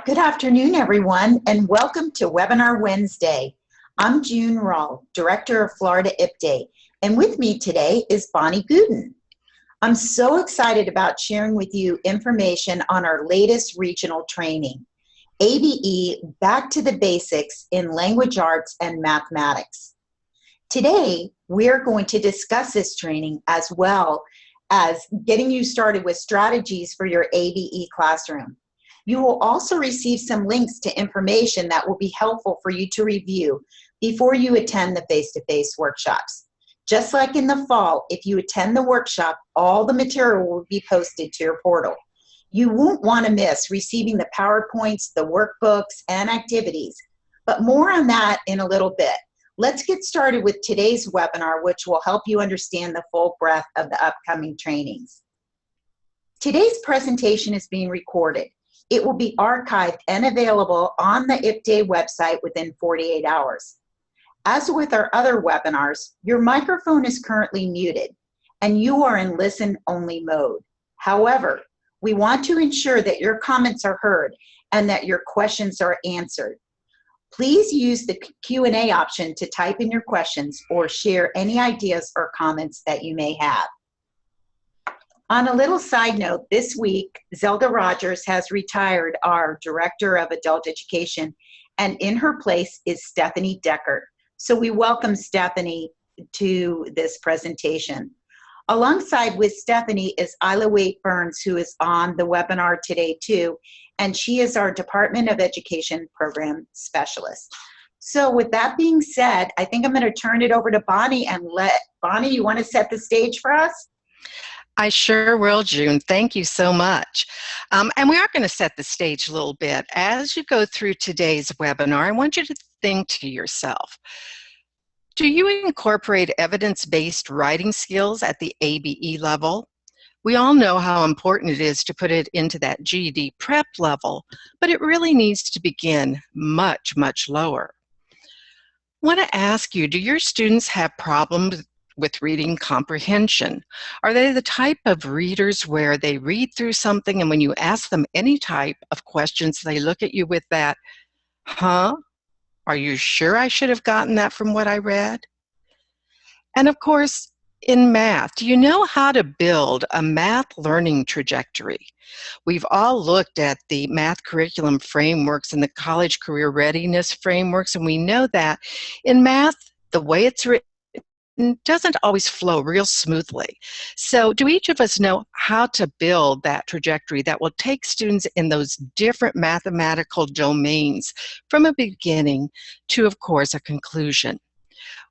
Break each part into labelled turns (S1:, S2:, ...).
S1: Good afternoon, everyone, and welcome to Webinar Wednesday. I'm June Rawl, Director of Florida IPDAE, and with me today is Bonnie Gooden. I'm so excited about sharing with you information on our latest regional training, ABE Back to the Basics in Language Arts and Mathematics. Today, we're going to discuss this training as well as getting you started with strategies for your ABE classroom. You will also receive some links to information that will be helpful for you to review before you attend the face-to-face workshops. Just like in the fall, if you attend the workshop, all the material will be posted to your portal. You won't want to miss receiving the PowerPoints, the workbooks, and activities, but more on that in a little bit. Let's get started with today's webinar, which will help you understand the full breadth of the upcoming trainings. Today's presentation is being recorded. It will be archived and available on the IPDAE website within 48 hours. As with our other webinars, your microphone is currently muted and you are in listen-only mode. However, we want to ensure that your comments are heard and that your questions are answered. Please use the Q&A option to type in your questions or share any ideas or comments that you may have. On a little side note, this week, Zelda Rogers has retired, our Director of Adult Education, and in her place is Stephanie Deckert. So we welcome Stephanie to this presentation. Alongside with Stephanie is Isla Waite Burns, who is on the webinar today too, and she is our Department of Education Program Specialist. So with that being said, I think I'm going to turn it over to Bonnie and Bonnie, you want to set the stage for us?
S2: I sure will, June. Thank you so much. And we are going to set the stage a little bit. As you go through today's webinar, I want you to think to yourself, do you incorporate evidence-based writing skills at the ABE level? We all know how important it is to put it into that GED prep level, but it really needs to begin much, much lower. I want to ask you, do your students have problems with reading comprehension? Are they the type of readers where they read through something and when you ask them any type of questions, they look at you with that, huh? Are you sure I should have gotten that from what I read? And of course, in math, do you know how to build a math learning trajectory? We've all looked at the math curriculum frameworks and the college career readiness frameworks, and we know that in math, the way it's written doesn't always flow real smoothly. So do each of us know how to build that trajectory that will take students in those different mathematical domains from a beginning to, of course, a conclusion?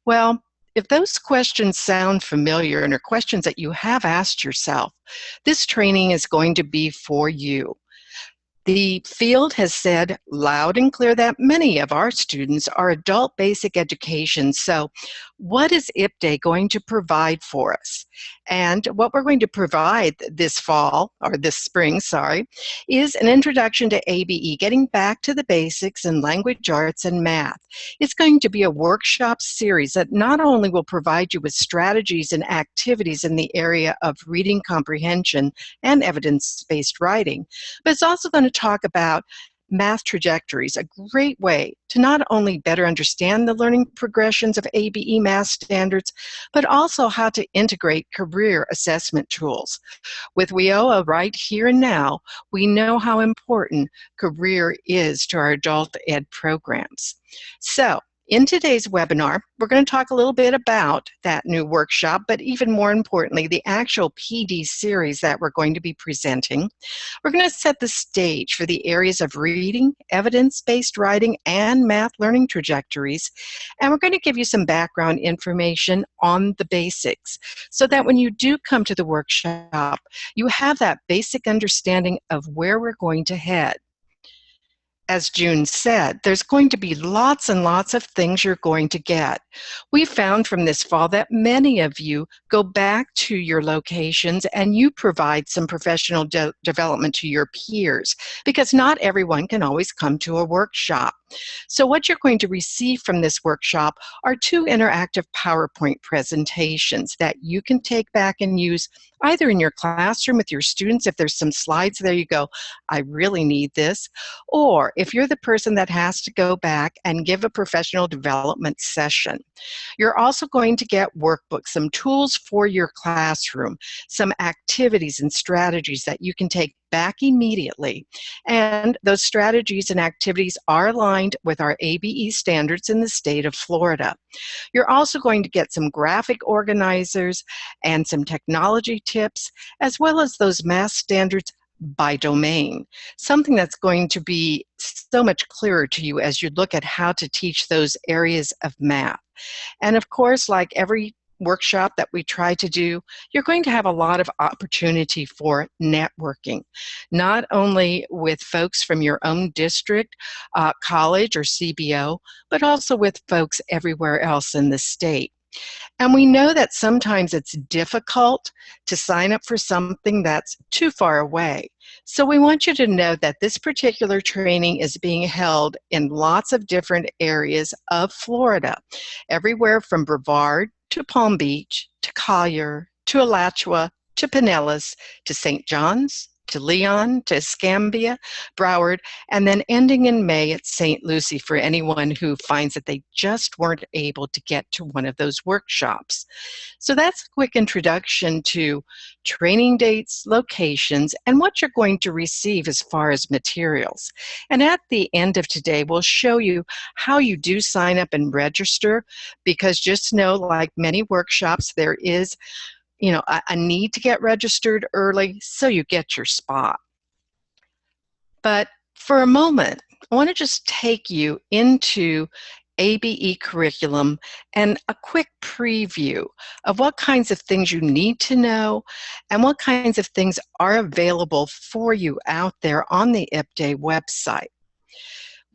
S2: Well, if those questions sound familiar and are questions that you have asked yourself, this training is going to be for you. The field has said loud and clear that many of our students are adult basic education. So what is IPDAE going to provide for us? And what we're going to provide this fall, or this spring, sorry, is an introduction to ABE, getting back to the basics in language arts and math. It's going to be a workshop series that not only will provide you with strategies and activities in the area of reading comprehension and evidence-based writing, but it's also going to talk about math trajectories, a great way to not only better understand the learning progressions of ABE math standards, but also how to integrate career assessment tools. With WIOA right here and now, we know how important career is to our adult ed programs. So, in today's webinar, we're going to talk a little bit about that new workshop, but even more importantly, the actual PD series that we're going to be presenting. We're going to set the stage for the areas of reading, evidence-based writing, and math learning trajectories. And we're going to give you some background information on the basics so that when you do come to the workshop, you have that basic understanding of where we're going to head. As June said, there's going to be lots and lots of things you're going to get. We found from this fall that many of you go back to your locations and you provide some professional development to your peers, because not everyone can always come to a workshop. So what you're going to receive from this workshop are 2 interactive PowerPoint presentations that you can take back and use either in your classroom with your students. If there's some slides there, you go, I really need this. Or if you're the person that has to go back and give a professional development session. You're also going to get workbooks, some tools for your classroom, some activities and strategies that you can take back immediately. And those strategies and activities are aligned with our ABE standards in the state of Florida. You're also going to get some graphic organizers and some technology tips, as well as those math standards by domain, something that's going to be so much clearer to you as you look at how to teach those areas of math. And of course, like every workshop that we try to do, you're going to have a lot of opportunity for networking, not only with folks from your own district, college, or CBO, but also with folks everywhere else in the state. And we know that sometimes it's difficult to sign up for something that's too far away. So we want you to know that this particular training is being held in lots of different areas of Florida, everywhere from Brevard to Palm Beach to Collier to Alachua to Pinellas to St. John's to Leon to Escambia, Broward, and then ending in May at St. Lucie for anyone who finds that they just weren't able to get to one of those workshops. So that's a quick introduction to training dates, locations, and what you're going to receive as far as materials. And at the end of today, we'll show you how you do sign up and register, because just know, like many workshops, there is a need to get registered early so you get your spot. But for a moment, I want to just take you into ABE curriculum and a quick preview of what kinds of things you need to know and what kinds of things are available for you out there on the IPDAE website.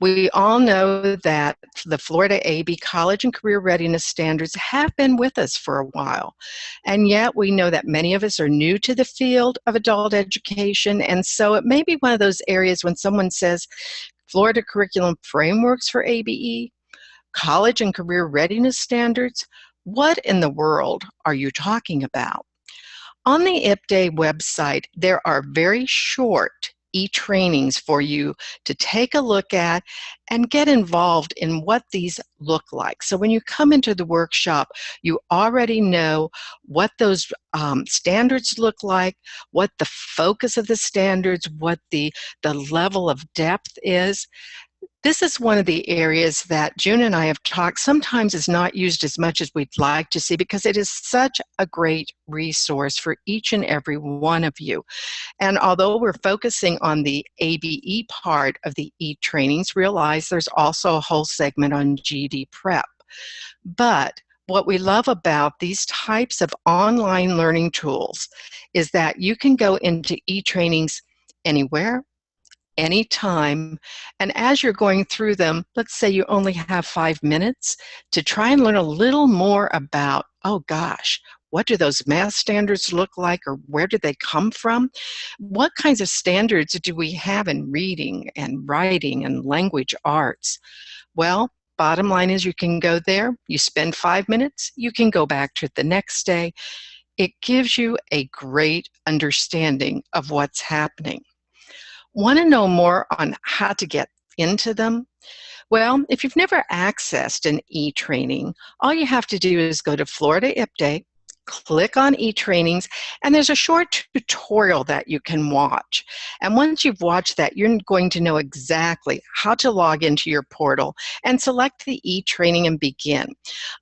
S2: We all know that the Florida ABE College and Career Readiness Standards have been with us for a while, and yet we know that many of us are new to the field of adult education, and so it may be one of those areas when someone says Florida Curriculum Frameworks for ABE, College and Career Readiness Standards, what in the world are you talking about? On the IPDAE website, there are very short e-trainings for you to take a look at and get involved in what these look like. So when you come into the workshop, you already know what those standards look like, what the focus of the standards, what the level of depth is. This is one of the areas that June and I have talked sometimes is not used as much as we'd like to see, because it is such a great resource for each and every one of you. And although we're focusing on the ABE part of the e-trainings, realize there's also a whole segment on GED Prep. But what we love about these types of online learning tools is that you can go into e-trainings anywhere, anytime, and as you're going through them, let's say you only have 5 minutes to try and learn a little more about, oh gosh, what do those math standards look like, or where do they come from? What kinds of standards do we have in reading and writing and language arts? Well, bottom line is you can go there, you spend 5 minutes, you can go back to it the next day. It gives you a great understanding of what's happening. Want to know more on how to get into them? Well, if you've never accessed an e-training, all you have to do is go to Florida IPDAE, click on e-trainings, and there's a short tutorial that you can watch. And once you've watched that, you're going to know exactly how to log into your portal and select the e-training and begin.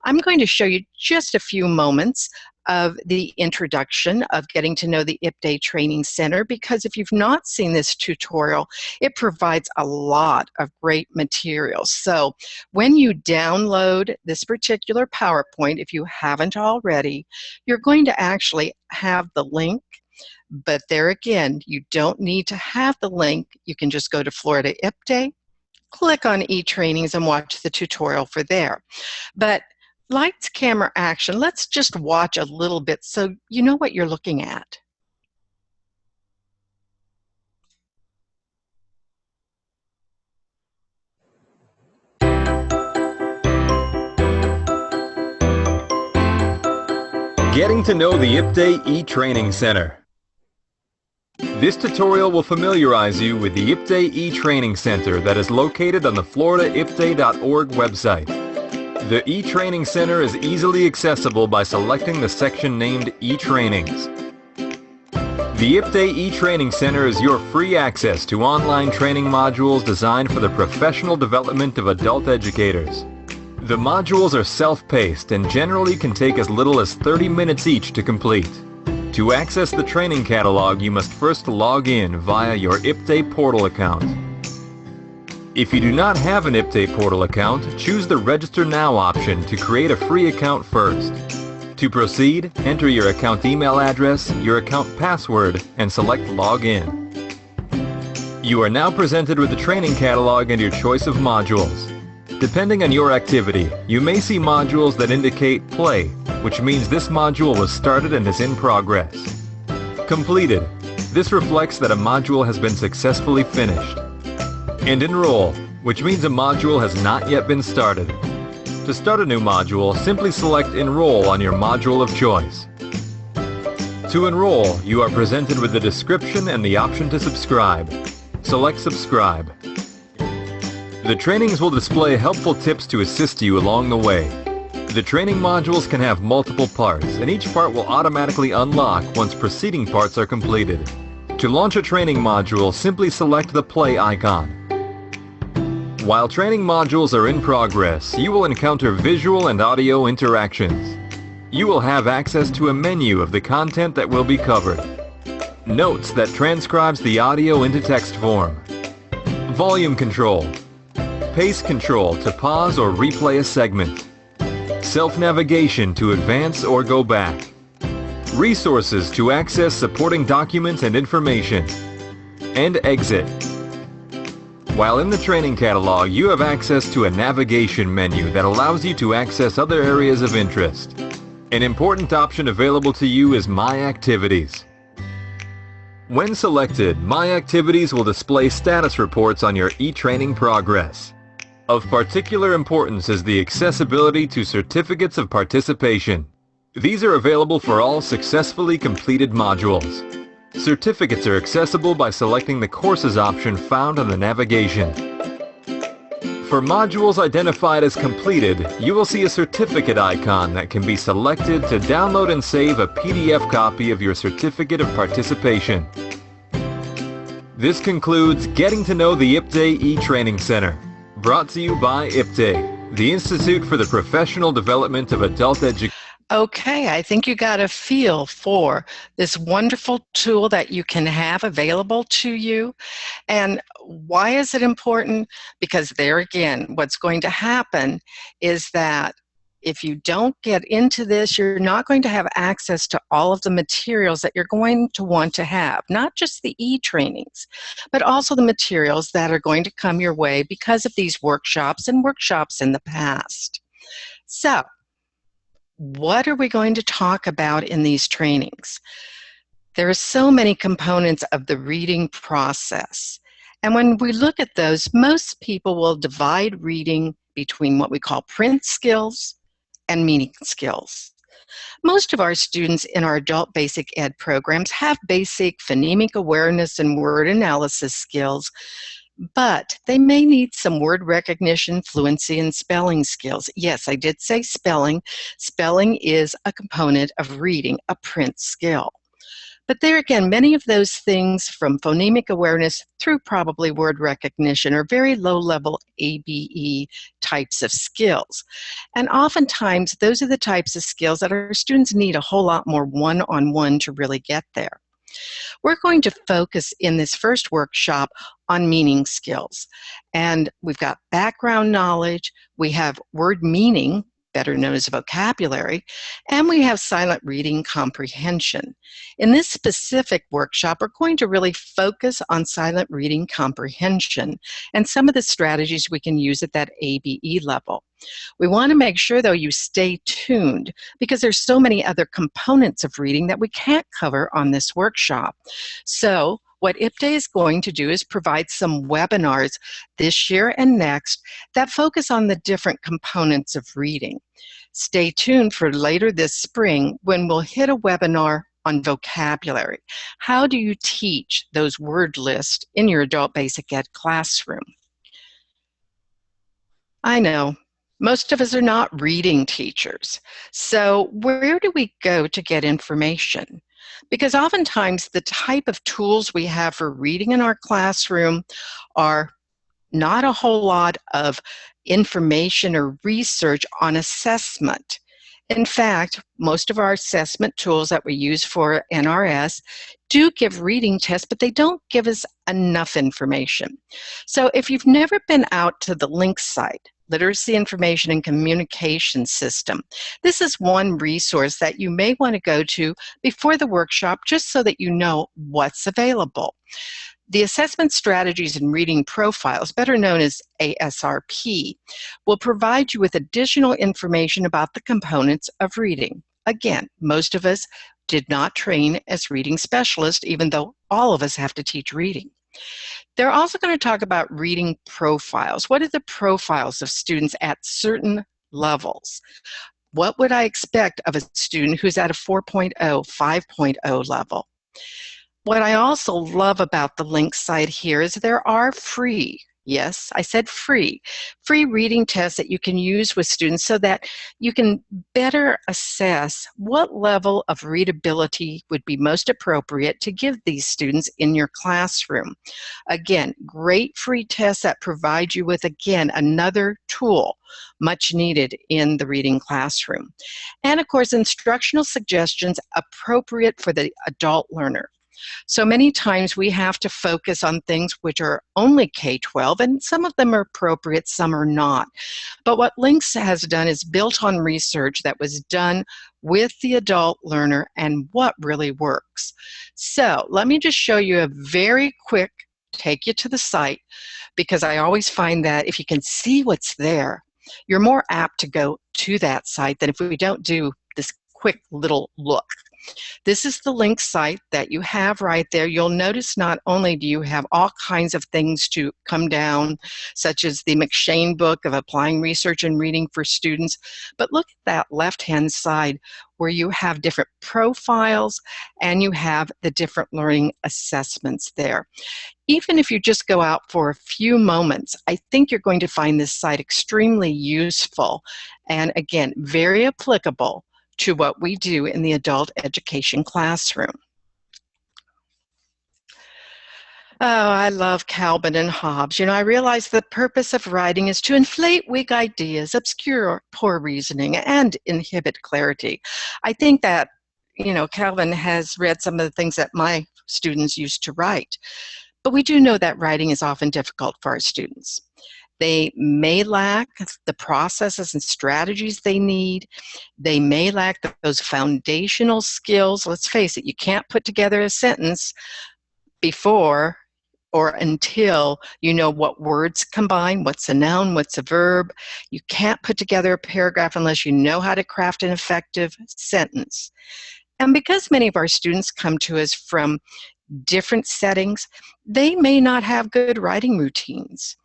S2: I'm going to show you just a few moments of the introduction of getting to know the IPDAE Training Center, because if you've not seen this tutorial, it provides a lot of great materials. So when you download this particular PowerPoint, if you haven't already, you're going to actually have the link. But there again, you don't need to have the link. You can just go to Florida IPDAE, click on e-trainings, and watch the tutorial for there. But lights, camera, action. Let's just watch a little bit so you know what you're looking at.
S3: Getting to know the IPDAE e-Training Center. This tutorial will familiarize you with the IPDAE e-Training Center that is located on the floridaipdae.org website. The e-Training Center is easily accessible by selecting the section named E-Trainings. The IPDAE e-Training Center is your free access to online training modules designed for the professional development of adult educators. The modules are self-paced and generally can take as little as 30 minutes each to complete. To access the training catalog, you must first log in via your IPDAE portal account. If you do not have an IPDAE portal account, choose the Register Now option to create a free account first. To proceed, enter your account email address, your account password, and select Login. You are now presented with the training catalog and your choice of modules. Depending on your activity, you may see modules that indicate Play, which means this module was started and is in progress. Completed. This reflects that a module has been successfully finished. And Enroll, which means a module has not yet been started. To start a new module, simply select Enroll on your module of choice. To enroll, you are presented with the description and the option to subscribe. Select Subscribe. The trainings will display helpful tips to assist you along the way. The training modules can have multiple parts, and each part will automatically unlock once preceding parts are completed. To launch a training module, simply select the Play icon. While training modules are in progress, you will encounter visual and audio interactions. You will have access to a menu of the content that will be covered. Notes that transcribes the audio into text form. Volume control. Pace control to pause or replay a segment. Self-navigation to advance or go back. Resources to access supporting documents and information. And exit. While in the training catalog, you have access to a navigation menu that allows you to access other areas of interest. An important option available to you is My Activities. When selected, My Activities will display status reports on your e-training progress. Of particular importance is the accessibility to certificates of participation. These are available for all successfully completed modules. Certificates are accessible by selecting the Courses option found on the navigation. For modules identified as completed, you will see a certificate icon that can be selected to download and save a PDF copy of your certificate of participation. This concludes Getting to Know the IPDAE e-Training Center. Brought to you by IPDAE, the Institute for the Professional Development of Adult Education.
S2: Okay, I think you got a feel for this wonderful tool that you can have available to you. And why is it important? Because there again, what's going to happen is that if you don't get into this, you're not going to have access to all of the materials that you're going to want to have, not just the e-trainings, but also the materials that are going to come your way because of these workshops and workshops in the past. So, what are we going to talk about in these trainings? There are so many components of the reading process. And when we look at those, most people will divide reading between what we call print skills and meaning skills. Most of our students in our adult basic ed programs have basic phonemic awareness and word analysis skills, but they may need some word recognition, fluency, and spelling skills. Yes, I did say spelling. Spelling is a component of reading, a print skill. But there again, many of those things from phonemic awareness through probably word recognition are very low-level ABE types of skills. And oftentimes, those are the types of skills that our students need a whole lot more one-on-one to really get there. We're going to focus in this first workshop on meaning skills. And we've got background knowledge, we have word meaning, better known as vocabulary, and we have silent reading comprehension. In this specific workshop, we're going to really focus on silent reading comprehension and some of the strategies we can use at that ABE level. We want to make sure, though, you stay tuned because there's so many other components of reading that we can't cover on this workshop. So what IPDAE is going to do is provide some webinars this year and next that focus on the different components of reading. Stay tuned for later this spring when we'll hit a webinar on vocabulary. How do you teach those word lists in your adult basic ed classroom? I know, most of us are not reading teachers. So where do we go to get information? Because oftentimes the type of tools we have for reading in our classroom are not a whole lot of information or research on assessment. In fact, most of our assessment tools that we use for NRS do give reading tests, but they don't give us enough information. So if you've never been out to the LINK site, Literacy Information and Communication System, this is one resource that you may want to go to before the workshop just so that you know what's available. The Assessment Strategies and Reading Profiles, better known as ASRP, will provide you with additional information about the components of reading. Again, most of us did not train as reading specialists, even though all of us have to teach reading. They're also going to talk about reading profiles. What are the profiles of students at certain levels? What would I expect of a student who's at a 4.0, 5.0 level? What I also love about the LINK site here is there are free, yes, I said free reading tests that you can use with students so that you can better assess what level of readability would be most appropriate to give these students in your classroom. Again, great free tests that provide you with, again, another tool much needed in the reading classroom. And of course, instructional suggestions appropriate for the adult learner. So many times we have to focus on things which are only K-12, and some of them are appropriate, some are not. But what LINKS has done is built on research that was done with the adult learner and what really works. So let me just show you a very quick take you to the site, because I always find that if you can see what's there, you're more apt to go to that site than if we don't do this quick little look. This is the LINK site that you have right there. You'll notice not only do you have all kinds of things to come down, such as the McShane book of Applying Research and Reading for Students, but look at that left-hand side where you have different profiles and you have the different learning assessments there. Even if you just go out for a few moments, I think you're going to find this site extremely useful and, again, very applicable to what we do in the adult education classroom. Oh, I love Calvin and Hobbes. You know, I realize the purpose of writing is to inflate weak ideas, obscure poor reasoning, and inhibit clarity. I think that, you know, Calvin has read some of the things that my students used to write. But we do know that writing is often difficult for our students. They may lack the processes and strategies they need. They may lack those foundational skills. Let's face it, you can't put together a sentence before or until you know what words combine, what's a noun, what's a verb. You can't put together a paragraph unless you know how to craft an effective sentence. And because many of our students come to us from different settings, they may not have good writing routines.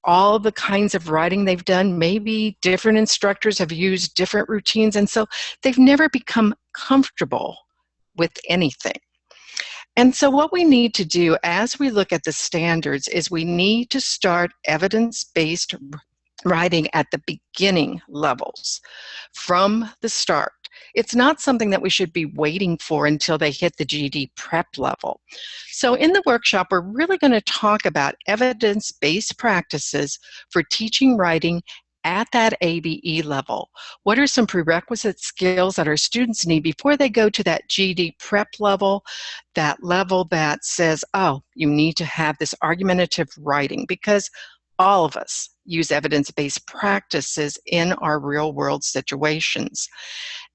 S2: All the kinds of writing they've done, maybe different instructors have used different routines, and so they've never become comfortable with anything. And so what we need to do as we look at the standards is we need to start evidence-based writing at the beginning levels, from the start. It's not something that we should be waiting for until they hit the GED prep level. So in the workshop, we're really going to talk about evidence-based practices for teaching writing at that ABE level. What are some prerequisite skills that our students need before they go to that GED prep level, that level that says, oh, you need to have this argumentative writing, because all of us use evidence-based practices in our real-world situations.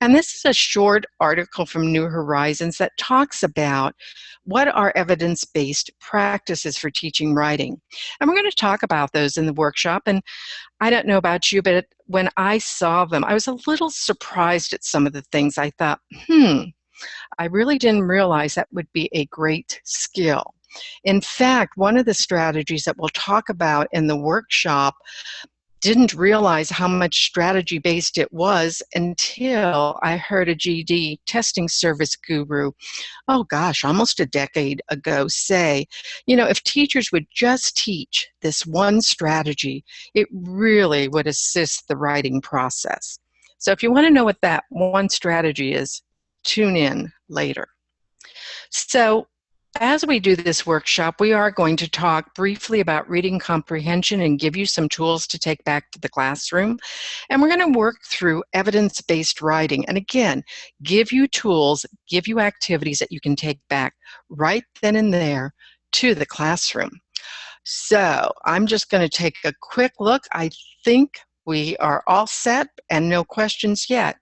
S2: And this is a short article from New Horizons that talks about what are evidence-based practices for teaching writing. And we're going to talk about those in the workshop. And I don't know about you, but when I saw them, I was a little surprised at some of the things. I thought, I really didn't realize that would be a great skill. In fact, one of the strategies that we'll talk about in the workshop, didn't realize how much strategy-based it was until I heard a GED testing service guru, oh gosh, almost a decade ago, say, if teachers would just teach this one strategy, it really would assist the writing process. So if you want to know what that one strategy is, tune in later. So as we do this workshop, we are going to talk briefly about reading comprehension and give you some tools to take back to the classroom. And we're going to work through evidence-based writing. And again, give you tools, give you activities that you can take back right then and there to the classroom. So I'm just going to take a quick look. I think we are all set and no questions yet.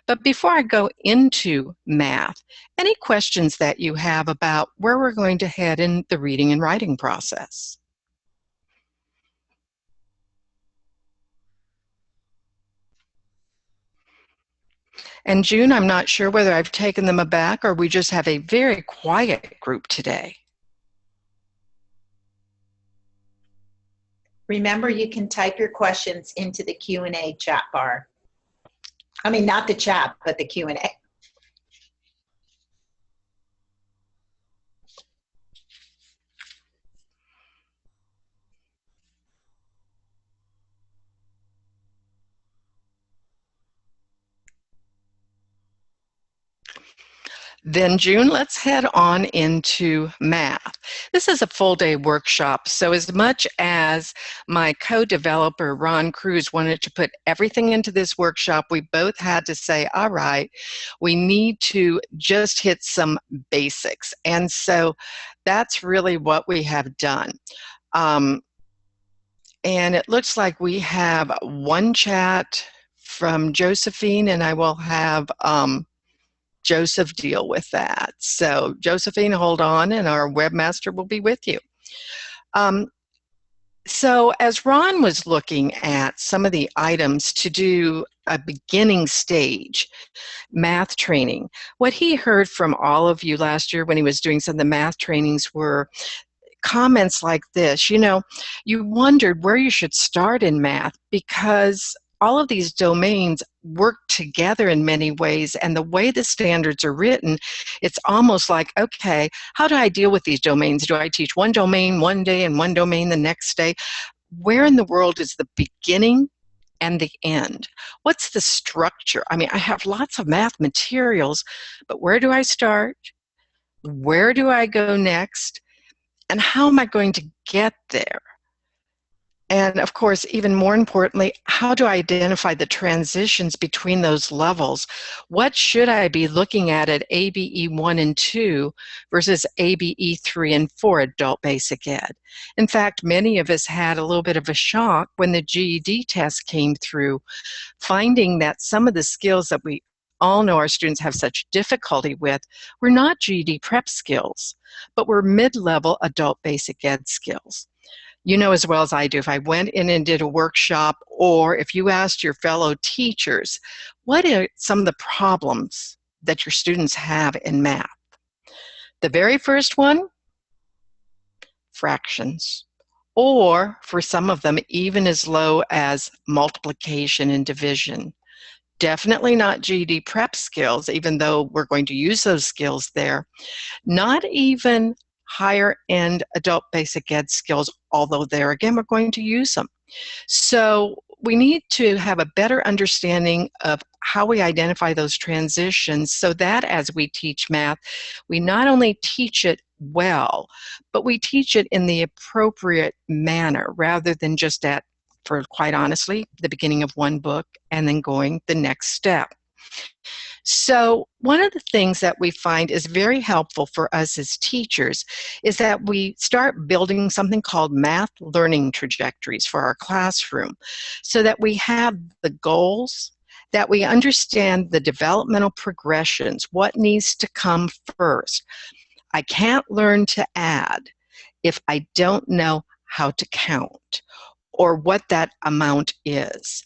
S2: But before I go into math, any questions that you have about where we're going to head in the reading and writing process? And June, I'm not sure whether I've taken them aback or we just have a very quiet group today.
S1: Remember, you can type your questions into the Q&A chat bar. I mean, not the chat, but the Q&A.
S2: Then June, let's head on into math. This is a full day workshop, so as much as my co-developer, Ron Cruz, wanted to put everything into this workshop, we both had to say, all right, we need to just hit some basics. And so that's really what we have done. And it looks like we have one chat from Josephine, and I will have Joseph deal with that. So Josephine, hold on, and our webmaster will be with you. So as Ron was looking at some of the items to do a beginning stage math training, what he heard from all of you last year when he was doing some of the math trainings were comments like this. You wondered where you should start in math because all of these domains work together in many ways, and the way the standards are written, it's almost like, okay, how do I deal with these domains? Do I teach one domain one day and one domain the next day? Where in the world is the beginning and the end? What's the structure? I mean, I have lots of math materials, but where do I start? Where do I go next? And how am I going to get there? And of course, even more importantly, how do I identify the transitions between those levels? What should I be looking at ABE 1 and 2 versus ABE 3 and 4 Adult Basic Ed? In fact, many of us had a little bit of a shock when the GED test came through, finding that some of the skills that we all know our students have such difficulty with were not GED prep skills, but were mid-level Adult Basic Ed skills. You know as well as I do, if I went in and did a workshop, or if you asked your fellow teachers, what are some of the problems that your students have in math? The very first one, fractions. Or for some of them, even as low as multiplication and division. Definitely not GED prep skills, even though we're going to use those skills there. Not even higher end Adult Basic Ed skills, although there again we're going to use them. So we need to have a better understanding of how we identify those transitions so that as we teach math, we not only teach it well, but we teach it in the appropriate manner rather than just at, for quite honestly, the beginning of one book and then going the next step. So one of the things that we find is very helpful for us as teachers is that we start building something called math learning trajectories for our classroom so that we have the goals, that we understand the developmental progressions, what needs to come first. I can't learn to add if I don't know how to count or what that amount is.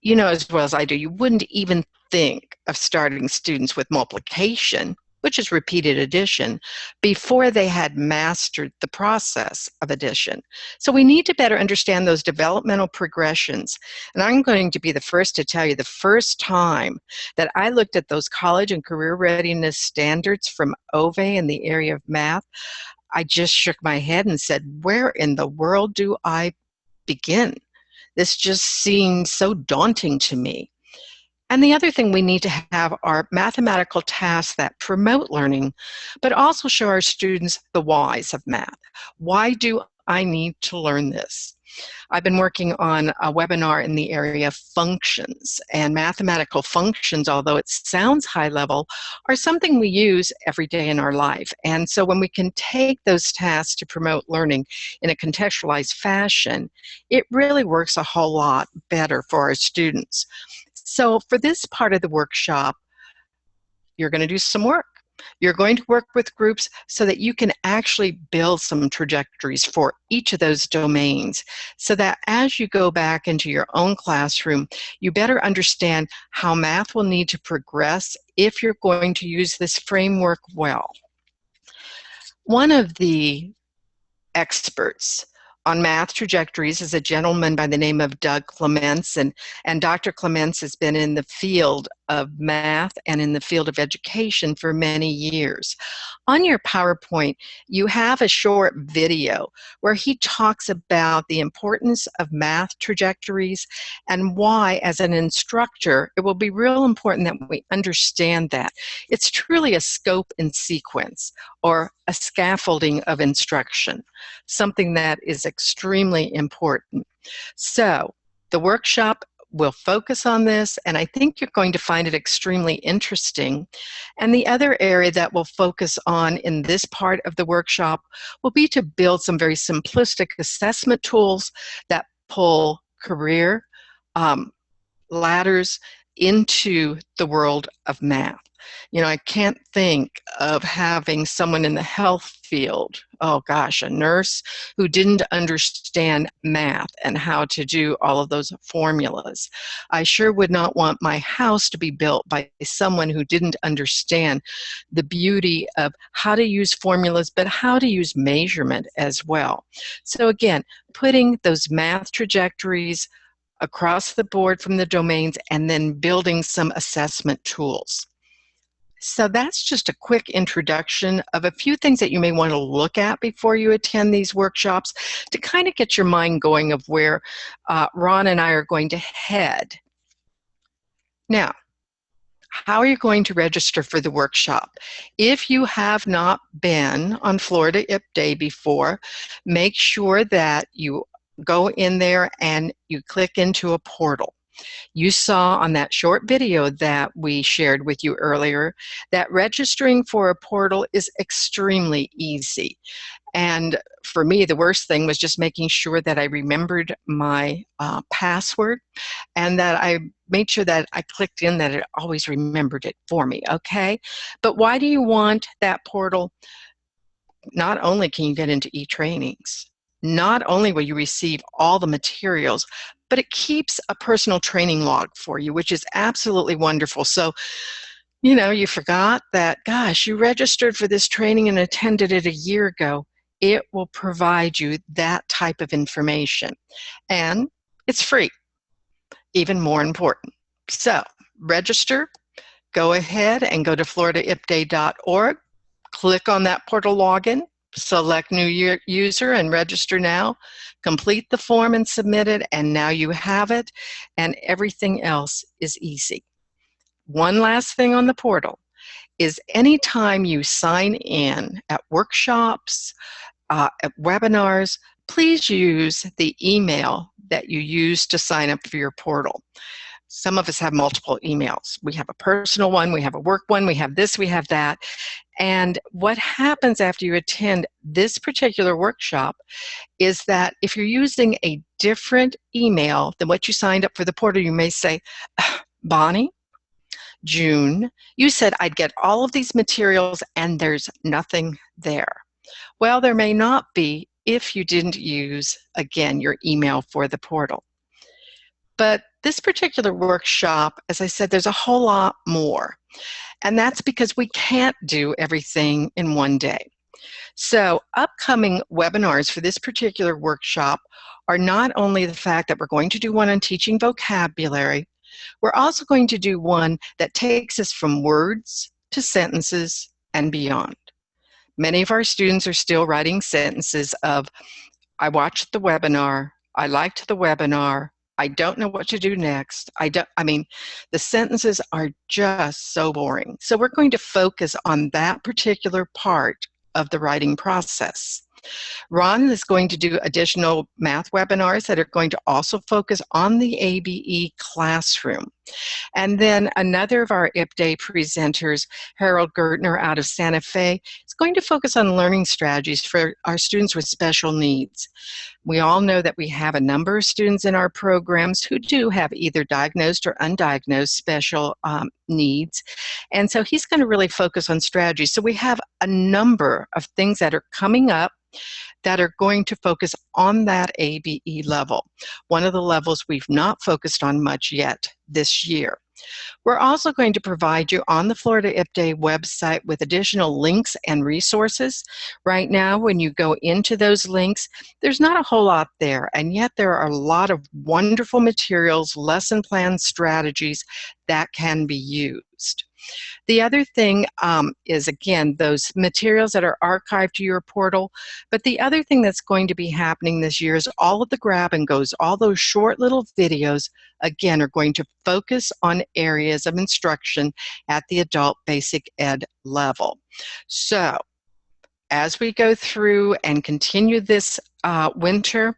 S2: you know as well as I do, you wouldn't even think of starting students with multiplication, which is repeated addition, before they had mastered the process of addition. So we need to better understand those developmental progressions. And I'm going to be the first to tell you, the first time that I looked at those college and career readiness standards from OVE in the area of math, I just shook my head and said, where in the world do I begin? This just seems so daunting to me. And the other thing we need to have are mathematical tasks that promote learning, but also show our students the whys of math. Why do I need to learn this? I've been working on a webinar in the area of functions, and mathematical functions, although it sounds high level, are something we use every day in our life. And so when we can take those tasks to promote learning in a contextualized fashion, it really works a whole lot better for our students. So for this part of the workshop, you're going to do some work. You're going to work with groups so that you can actually build some trajectories for each of those domains, so that as you go back into your own classroom, you better understand how math will need to progress if you're going to use this framework well. One of the experts on math trajectories is a gentleman by the name of Doug Clemmensen, and Dr. Clemmensen has been in the field of math and in the field of education for many years. On your PowerPoint, you have a short video where he talks about the importance of math trajectories and why, as an instructor, it will be real important that we understand that. It's truly a scope and sequence, or a scaffolding of instruction, something that is extremely important. So the workshop will focus on this, and I think you're going to find it extremely interesting. And the other area that we'll focus on in this part of the workshop will be to build some very simplistic assessment tools that pull career ladders into the world of math. You know, I can't think of having someone in the health field, oh gosh, a nurse who didn't understand math and how to do all of those formulas. I sure would not want my house to be built by someone who didn't understand the beauty of how to use formulas, but how to use measurement as well. So again, putting those math trajectories across the board from the domains and then building some assessment tools. So that's just a quick introduction of a few things that you may want to look at before you attend these workshops to kind of get your mind going of where Ron and I are going to head. Now, how are you going to register for the workshop? If you have not been on Florida IPDAE before, make sure that you go in there and you click into a portal. You saw on that short video that we shared with you earlier that registering for a portal is extremely easy. And for me, the worst thing was just making sure that I remembered my password, and that I made sure that I clicked in that it always remembered it for me, okay? But why do you want that portal? Not only can you get into e-trainings, not only will you receive all the materials, but it keeps a personal training log for you, which is absolutely wonderful. So, you know, you forgot that, gosh, you registered for this training and attended it a year ago. It will provide you that type of information. And it's free, even more important. So, register, go ahead and go to floridaipdae.org, click on that portal login, select new user and register now, complete the form and submit it, and now you have it, and everything else is easy. One last thing on the portal is anytime you sign in at workshops, at webinars, please use the email that you use to sign up for your portal. Some of us have multiple emails. We have a personal one, we have a work one, we have this, we have that. And what happens after you attend this particular workshop is that if you're using a different email than what you signed up for the portal, you may say, Bonnie, June, you said I'd get all of these materials and there's nothing there. Well, there may not be if you didn't use, again, your email for the portal. But this particular workshop, as I said, there's a whole lot more. And that's because we can't do everything in one day. So upcoming webinars for this particular workshop are not only the fact that we're going to do one on teaching vocabulary, we're also going to do one that takes us from words to sentences and beyond. Many of our students are still writing sentences of, I watched the webinar, I liked the webinar, I don't know what to do next. The sentences are just so boring. So we're going to focus on that particular part of the writing process. Ron is going to do additional math webinars that are going to also focus on the ABE classroom. And then another of our IPDAE presenters, Harold Gertner out of Santa Fe, is going to focus on learning strategies for our students with special needs. We all know that we have a number of students in our programs who do have either diagnosed or undiagnosed special needs. And so he's going to really focus on strategies. So we have a number of things that are coming up that are going to focus on that ABE level, one of the levels we've not focused on much yet this year. We're also going to provide you on the Florida IPDAE website with additional links and resources. Right now, when you go into those links, there's not a whole lot there, and yet there are a lot of wonderful materials, lesson plans, strategies that can be used. The other thing is, again, those materials that are archived to your portal. But the other thing that's going to be happening this year is all of the grab and goes, all those short little videos, again, are going to focus on areas of instruction at the adult basic ed level. So as we go through and continue this winter,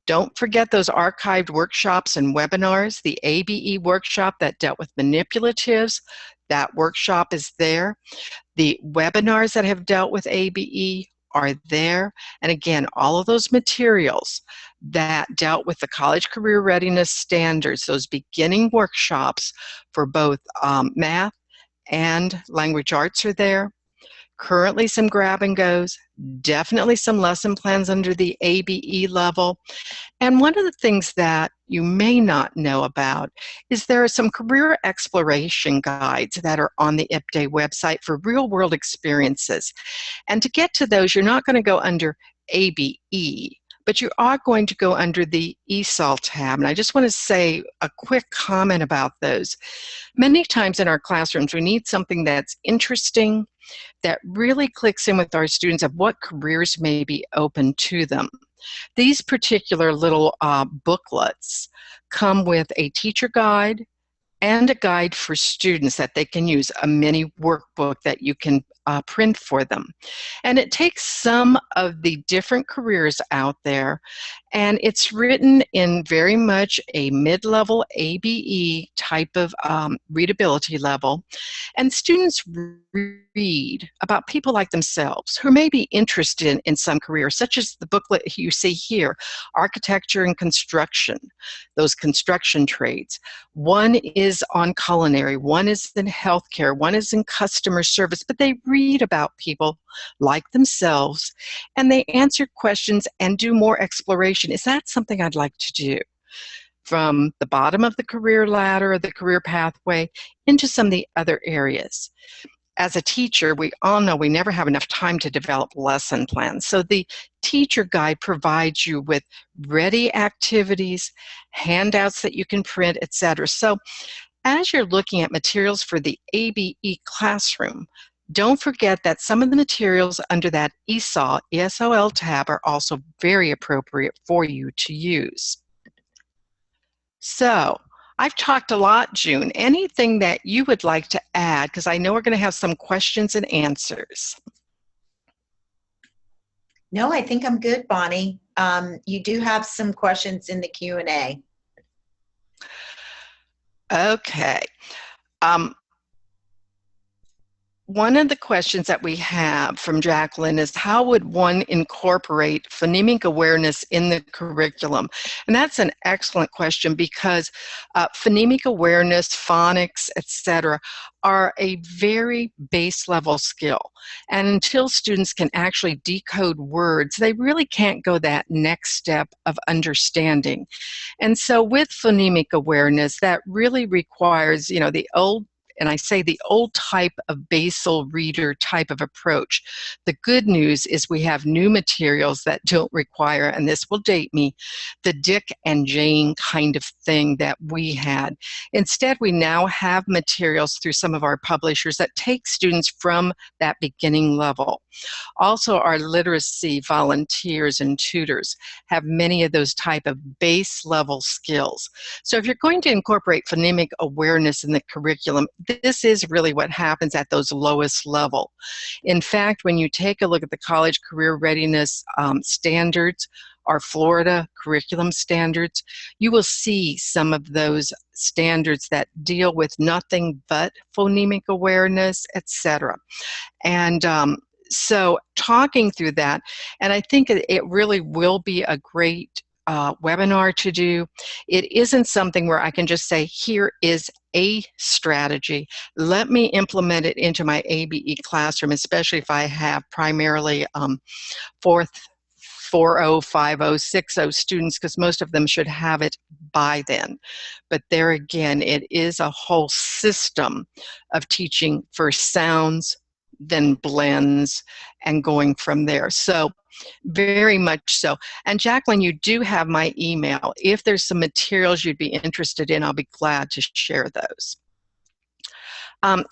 S2: don't forget those archived workshops and webinars. The ABE workshop that dealt with manipulatives, that workshop is there. The webinars that have dealt with ABE are there. And again, all of those materials that dealt with the college career readiness standards, those beginning workshops for both math and language arts are there. Currently some grab and goes, definitely some lesson plans under the ABE level. And one of the things that you may not know about is there are some career exploration guides that are on the IPDAE website for real world experiences. And to get to those, you're not going to go under ABE, but you are going to go under the ESOL tab. And I just want to say a quick comment about those. Many times in our classrooms, we need something that's interesting, that really clicks in with our students of what careers may be open to them. These particular little booklets come with a teacher guide and a guide for students that they can use, a mini workbook that you can print for them. And it takes some of the different careers out there, and it's written in very much a mid-level ABE type of readability level. And students read about people like themselves who may be interested in some career, such as the booklet you see here, Architecture and Construction, those construction trades. One is on culinary, one is in healthcare, one is in customer service, but they read about people like themselves and they answer questions and do more exploration. Is that something I'd like to do? From the bottom of the career ladder or the career pathway into some of the other areas. As a teacher, we all know we never have enough time to develop lesson plans. So the teacher guide provides you with ready activities, handouts that you can print, etc. So as you're looking at materials for the ABE classroom, don't forget that some of the materials under that ESOL tab are also very appropriate for you to use. So I've talked a lot, June. Anything that you would like to add? Because I know we're going to have some questions and answers.
S1: No, I think I'm good, Bonnie. You do have some questions in the Q&A.
S2: Okay. one of the questions that we have from Jacqueline is, how would one incorporate phonemic awareness in the curriculum? And that's an excellent question, because phonemic awareness, phonics, etc., are a very base level skill. And until students can actually decode words, they really can't go that next step of understanding. And so with phonemic awareness, that really requires, the old, and I say the old type of basal reader type of approach. The good news is we have new materials that don't require, and this will date me, the Dick and Jane kind of thing that we had. Instead, we now have materials through some of our publishers that take students from that beginning level. Also, our literacy volunteers and tutors have many of those type of base level skills. So if you're going to incorporate phonemic awareness in the curriculum, this is really what happens at those lowest level. In fact, when you take a look at the college career readiness standards, our Florida curriculum standards, you will see some of those standards that deal with nothing but phonemic awareness, etc. And so talking through that, and I think it really will be a great webinar to do. It isn't something where I can just say, here is a strategy, let me implement it into my ABE classroom, especially if I have primarily 4th, 4.0, 5.0, 6.0 students, because most of them should have it by then. But there again, it is a whole system of teaching first sounds, then blends, and going from there. So very much so. And Jacqueline, you do have my email. If there's some materials you'd be interested in, I'll be glad to share those.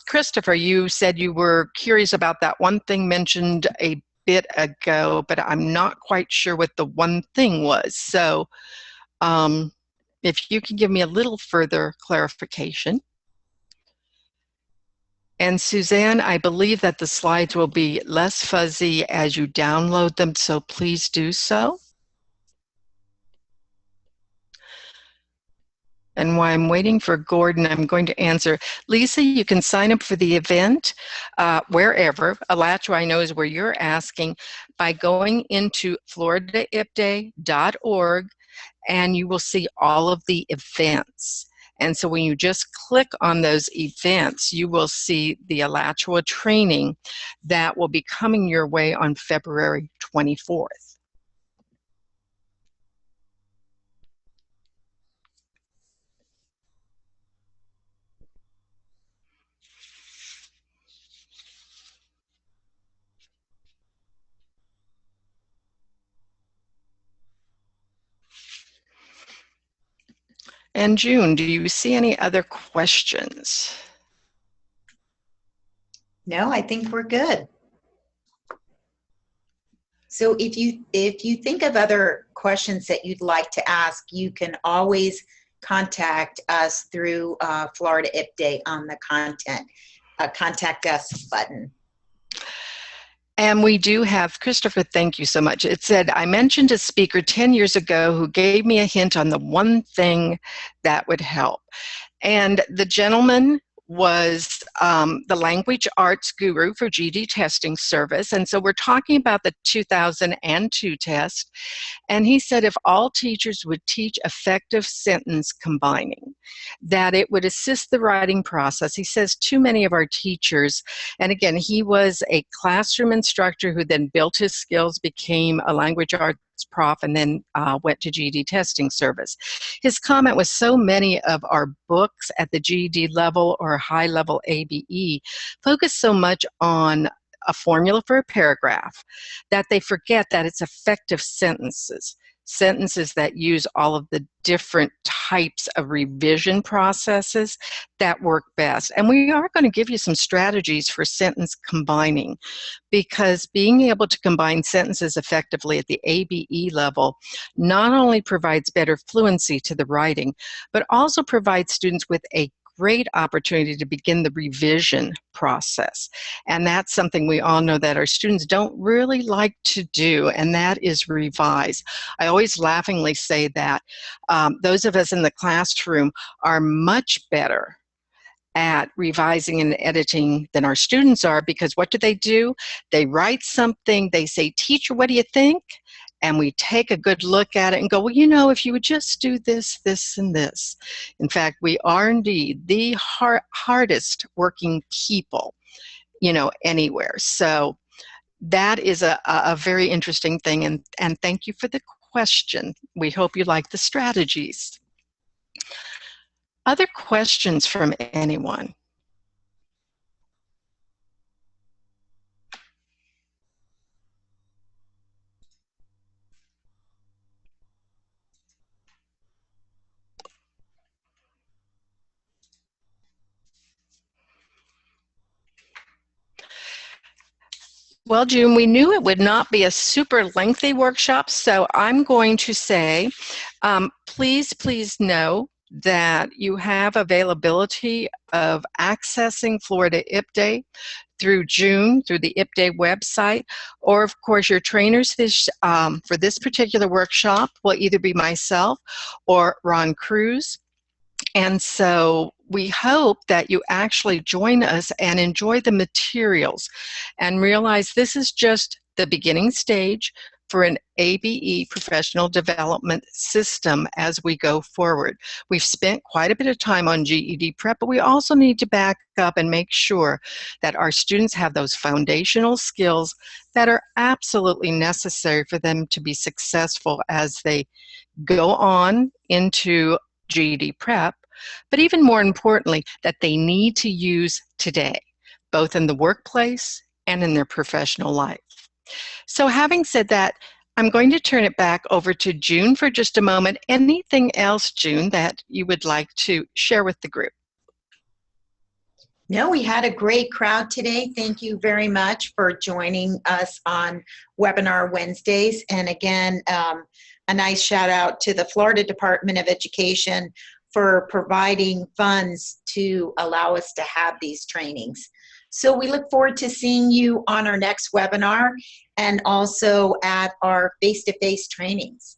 S2: Christopher, you said you were curious about that one thing mentioned a bit ago, but I'm not quite sure what the one thing was. So if you can give me a little further clarification. And Suzanne, I believe that the slides will be less fuzzy as you download them, so please do so. And while I'm waiting for Gordon, I'm going to answer. Lisa, you can sign up for the event wherever. Alachua, I know, is where you're asking, by going into floridaipday.org, and you will see all of the events. And so when you just click on those events, you will see the Alachua training that will be coming your way on February 24th. And June, do you see any other questions?
S1: No, I think we're good. So if you think of other questions that you'd like to ask, you can always contact us through Florida IPDAE on the contact us button.
S2: And we do have, Christopher, thank you so much. It said, I mentioned a speaker 10 years ago who gave me a hint on the one thing that would help. And the gentleman was the language arts guru for GED testing service. And so we're talking about the 2002 test. And he said if all teachers would teach effective sentence combining, that it would assist the writing process. He says too many of our teachers, and again, he was a classroom instructor who then built his skills, became a language arts prof, and then went to GED testing service. His comment was so many of our books at the GED level or high level ABE focus so much on a formula for a paragraph that they forget that it's effective sentences. Sentences that use all of the different types of revision processes that work best. And we are going to give you some strategies for sentence combining, because being able to combine sentences effectively at the ABE level not only provides better fluency to the writing, but also provides students with a great opportunity to begin the revision process. And that's something we all know that our students don't really like to do, and that is revise. I always laughingly say that those of us in the classroom are much better at revising and editing than our students are, because what do? They write something, they say, "Teacher, what do you think?" And we take a good look at it and go, "Well, you know, if you would just do this, this, and this." In fact, we are indeed the hardest working people, anywhere. So that is a very interesting thing, and thank you for the question. We hope you like the strategies. Other questions from anyone? Well, June, we knew it would not be a super lengthy workshop, so I'm going to say, please know that you have availability of accessing Florida IPDAE through June, through the IPDAE website, or of course your trainers for this particular workshop will either be myself or Ron Cruz. And so we hope that you actually join us and enjoy the materials and realize this is just the beginning stage for an ABE professional development system as we go forward. We've spent quite a bit of time on GED prep, but we also need to back up and make sure that our students have those foundational skills that are absolutely necessary for them to be successful as they go on into GED prep, but even more importantly, that they need to use today, both in the workplace and in their professional life. So having said that, I'm going to turn it back over to June for just a moment. Anything else, June, that you would like to share with the group?
S1: No, we had a great crowd today. Thank you very much for joining us on Webinar Wednesdays. And again, a nice shout out to the Florida Department of Education for providing funds to allow us to have these trainings. So we look forward to seeing you on our next webinar and also at our face-to-face trainings.